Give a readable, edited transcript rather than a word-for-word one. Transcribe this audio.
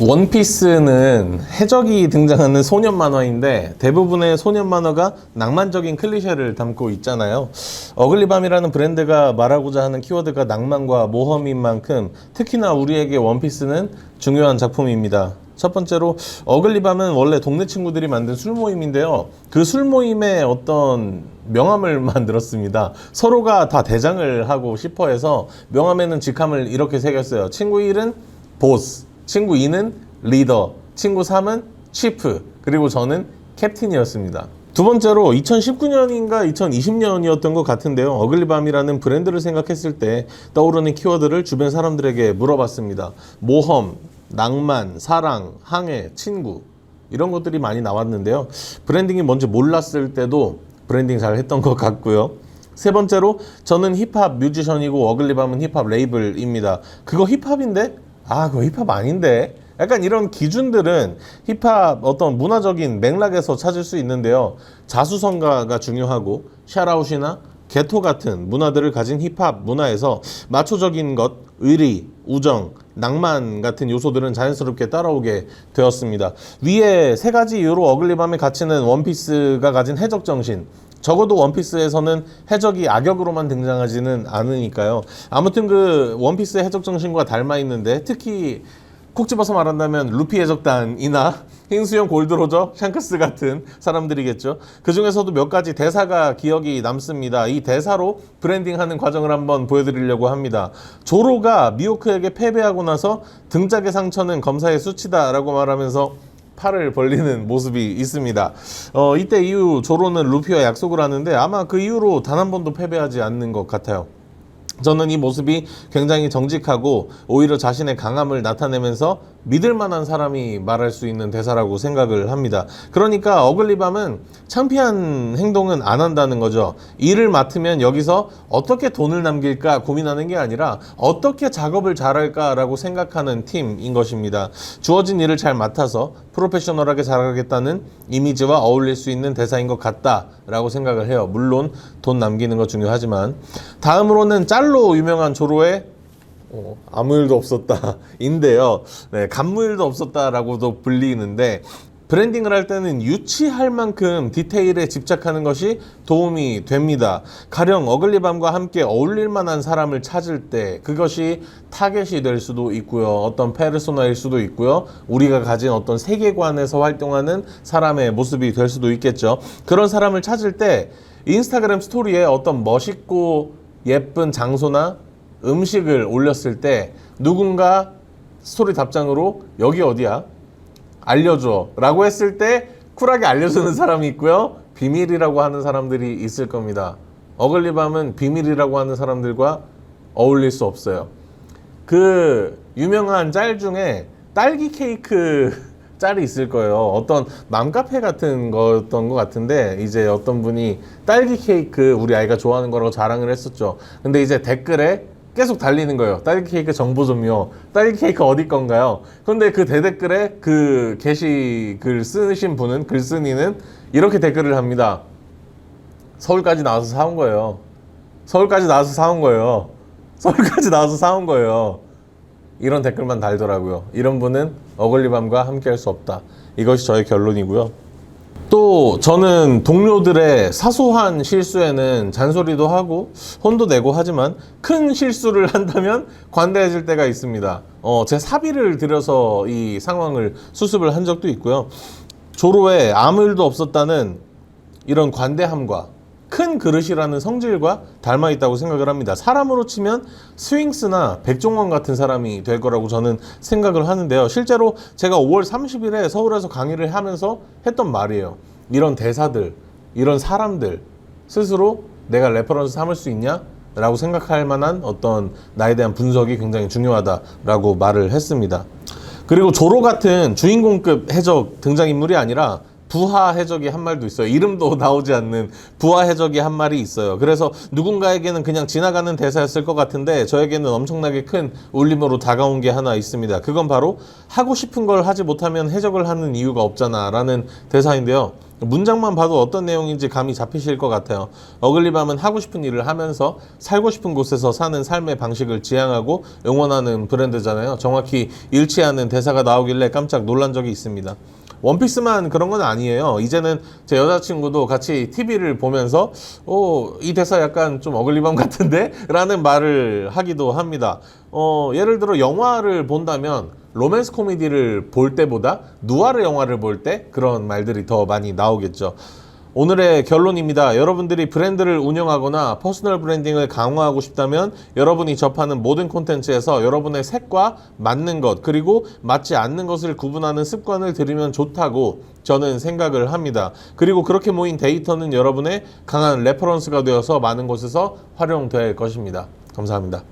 원피스는 해적이 등장하는 소년 만화인데 대부분의 소년 만화가 낭만적인 클리셰를 담고 있잖아요. 어글리밤이라는 브랜드가 말하고자 하는 키워드가 낭만과 모험인 만큼 특히나 우리에게 원피스는 중요한 작품입니다. 첫 번째로 어글리밤은 원래 동네 친구들이 만든 술 모임인데요. 그 술 모임에 어떤 명함을 만들었습니다. 서로가 다 대장을 하고 싶어 해서 명함에는 직함을 이렇게 새겼어요. 친구 1은 보스, 친구 2는 리더, 친구 3은 치프, 그리고 저는 캡틴이었습니다. 두 번째로 2019년인가 2020년이었던 것 같은데요. 어글리밤이라는 브랜드를 생각했을 때 떠오르는 키워드를 주변 사람들에게 물어봤습니다. 모험, 낭만, 사랑, 항해, 친구, 이런 것들이 많이 나왔는데요. 브랜딩이 뭔지 몰랐을 때도 브랜딩 잘 했던 것 같고요. 세 번째로 저는 힙합 뮤지션이고 어글리밤은 힙합 레이블입니다. 그거 힙합인데? 그거 힙합 아닌데? 약간 이런 기준들은 힙합 어떤 문화적인 맥락에서 찾을 수 있는데요. 자수성가가 중요하고 샤라웃이나 게토 같은 문화들을 가진 힙합 문화에서 마초적인 것, 의리, 우정, 낭만 같은 요소들은 자연스럽게 따라오게 되었습니다. 위에 세 가지 이유로 어글리밤에 갇히는 원피스가 가진 해적 정신, 적어도 원피스에서는 해적이 악역으로만 등장하지는 않으니까요. 아무튼 그 원피스의 해적 정신과 닮아 있는데 특히 콕 집어서 말한다면 루피 해적단이나 흰수염 골드로저, 샹크스 같은 사람들이겠죠. 그 중에서도 몇 가지 대사가 기억이 남습니다. 이 대사로 브랜딩하는 과정을 한번 보여드리려고 합니다. 조로가 미호크에게 패배하고 나서 등짝의 상처는 검사의 수치다 라고 말하면서 팔을 벌리는 모습이 있습니다. 이때 이후 조로는 루피와 약속을 하는데 아마 그 이후로 단 한 번도 패배하지 않는 것 같아요. 저는 이 모습이 굉장히 정직하고 오히려 자신의 강함을 나타내면서 믿을 만한 사람이 말할 수 있는 대사라고 생각을 합니다. 그러니까 어글리밤은 창피한 행동은 안 한다는 거죠. 일을 맡으면 여기서 어떻게 돈을 남길까 고민하는 게 아니라 어떻게 작업을 잘할까라고 생각하는 팀인 것입니다. 주어진 일을 잘 맡아서 프로페셔널하게 잘하겠다는 이미지와 어울릴 수 있는 대사인 것 같다라고 생각을 해요. 물론 돈 남기는 거 중요하지만. 다음으로는 짤로 유명한 조로의 아무 일도 없었다 인데요. 네, 간무 일도 없었다라고도 불리는데 브랜딩을 할 때는 유치할 만큼 디테일에 집착하는 것이 도움이 됩니다. 가령 어글리밤과 함께 어울릴 만한 사람을 찾을 때 그것이 타겟이 될 수도 있고요. 어떤 페르소나일 수도 있고요. 우리가 가진 어떤 세계관에서 활동하는 사람의 모습이 될 수도 있겠죠. 그런 사람을 찾을 때 인스타그램 스토리에 어떤 멋있고 예쁜 장소나 음식을 올렸을 때 누군가 스토리 답장으로 여기 어디야? 알려줘 라고 했을 때 쿨하게 알려주는 사람이 있고요. 비밀이라고 하는 사람들이 있을 겁니다. 어글리밤은 비밀이라고 하는 사람들과 어울릴 수 없어요. 그 유명한 짤 중에 딸기 케이크 짤이 있을 거예요. 어떤 맘카페 같은 거였던 것 같은데 이제 어떤 분이 딸기 케이크 우리 아이가 좋아하는 거라고 자랑을 했었죠. 근데 이제 댓글에 계속 달리는 거예요. 딸기 케이크 정보 좀요. 딸기 케이크 어디 건가요? 근데 그 대댓글에 그 게시글 쓰신 분은, 글쓴이는 이렇게 댓글을 합니다. 서울까지 나와서 사온 거예요. 서울까지 나와서 사온 거예요. 서울까지 나와서 사온 거예요. 이런 댓글만 달더라고요. 이런 분은 어글리밤과 함께 할 수 없다. 이것이 저의 결론이고요. 또 저는 동료들의 사소한 실수에는 잔소리도 하고 혼도 내고 하지만 큰 실수를 한다면 관대해질 때가 있습니다. 제 사비를 들여서 이 상황을 수습을 한 적도 있고요. 조로에 아무 일도 없었다는 이런 관대함과 큰 그릇이라는 성질과 닮아 있다고 생각을 합니다. 사람으로 치면 스윙스나 백종원 같은 사람이 될 거라고 저는 생각을 하는데요. 실제로 제가 5월 30일에 서울에서 강의를 하면서 했던 말이에요. 이런 대사들, 이런 사람들 스스로 내가 레퍼런스 삼을 수 있냐? 라고 생각할 만한 어떤 나에 대한 분석이 굉장히 중요하다라고 말을 했습니다. 그리고 조로 같은 주인공급 해적 등장인물이 아니라 부하 해적이 한 말도 있어요. 이름도 나오지 않는 부하 해적이 한 말이 있어요. 그래서 누군가에게는 그냥 지나가는 대사였을 것 같은데 저에게는 엄청나게 큰 울림으로 다가온 게 하나 있습니다. 그건 바로 하고 싶은 걸 하지 못하면 해적을 하는 이유가 없잖아 라는 대사인데요. 문장만 봐도 어떤 내용인지 감이 잡히실 것 같아요. 어글리밤은 하고 싶은 일을 하면서 살고 싶은 곳에서 사는 삶의 방식을 지향하고 응원하는 브랜드잖아요. 정확히 일치하는 대사가 나오길래 깜짝 놀란 적이 있습니다. 원피스만 그런 건 아니에요. 이제는 제 여자친구도 같이 TV를 보면서 이 대사 약간 좀 어글리밤 같은데? 라는 말을 하기도 합니다. 예를 들어 영화를 본다면 로맨스 코미디를 볼 때보다 누아르 영화를 볼 때 그런 말들이 더 많이 나오겠죠. 오늘의 결론입니다. 여러분들이 브랜드를 운영하거나 퍼스널 브랜딩을 강화하고 싶다면 여러분이 접하는 모든 콘텐츠에서 여러분의 색과 맞는 것 그리고 맞지 않는 것을 구분하는 습관을 들이면 좋다고 저는 생각을 합니다. 그리고 그렇게 모인 데이터는 여러분의 강한 레퍼런스가 되어서 많은 곳에서 활용될 것입니다. 감사합니다.